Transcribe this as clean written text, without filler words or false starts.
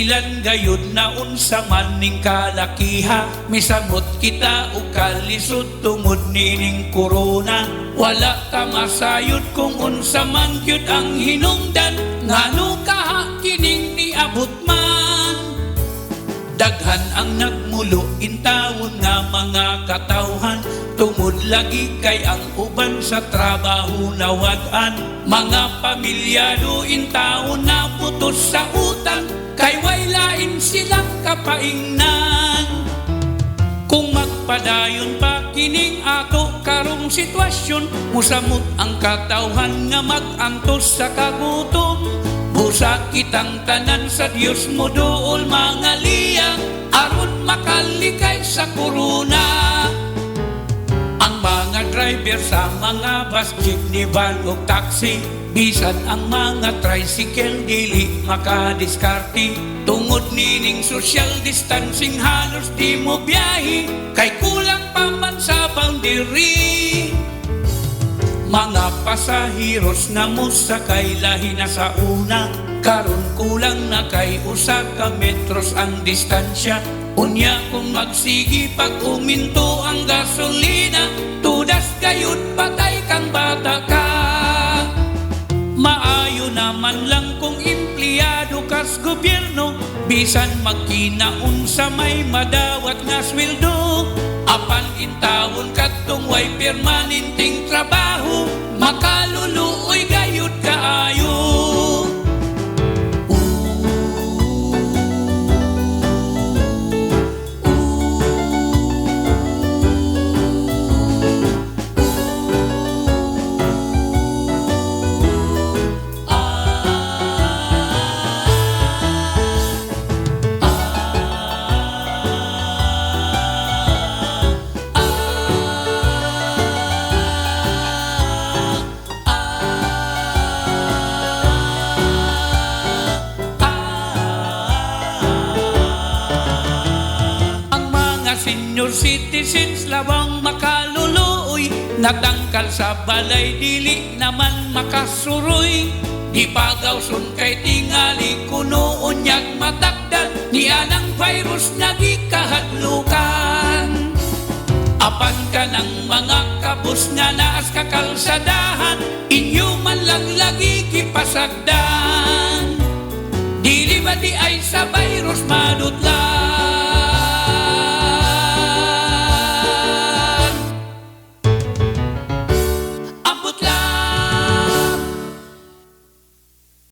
bilan gayud na unsa man ning kalakiha, misamot kita o kalisod tungod nining korona. Wala ka masayod kung unsa man gyud ang hinungdan, ngano kaha kining niabot man. Daghan ang nagmulo intawon nga mga katawhan, tungod lagi kay ang uban sa trabaho nawag-an. Mga pamilyado intawon na putos sa utang, kay way lain silang kapaingnan. Kung magpadayon pa kining ato karong sitwasyon, musamot ang katawhan nga mag-antos sa kagutom. Busa kitang tanan sa Dios mo dool mga liya, aron makalikay sa korona. Ang mga driver sa mga bus, jeepney, van o taxi, bisan ang mga tricycle dili makadiskarte. Tungod nining social distancing halos di mo biyahe, kay kulang pa man sa boundary. Mga pasahiros na musakay lahi na sa una, karon kulang na kay usa ka metros ang distansya. Unya kung magsigi pag uminto ang gasolina, tudas gayud patay kang bata ka. Maayo naman lang kung empleyado kas gobyerno, bisan magkinaon sa may madawat nga sweldo. Apan intawon katong way permanenteng trabaho, makaluluoy gayud kaayo. Senior citizens lawang makaluluoy, natangkal sa balay dili naman makasuroy. Di pagawson kay tingali kuno unyag matakdan, ni anang virus nagikahadlukan. Apan ka ng mga kabus nga naas kakalsadahan, inyo man lang lagi kipasagdan. Dili ba di ay sa virus madutlan,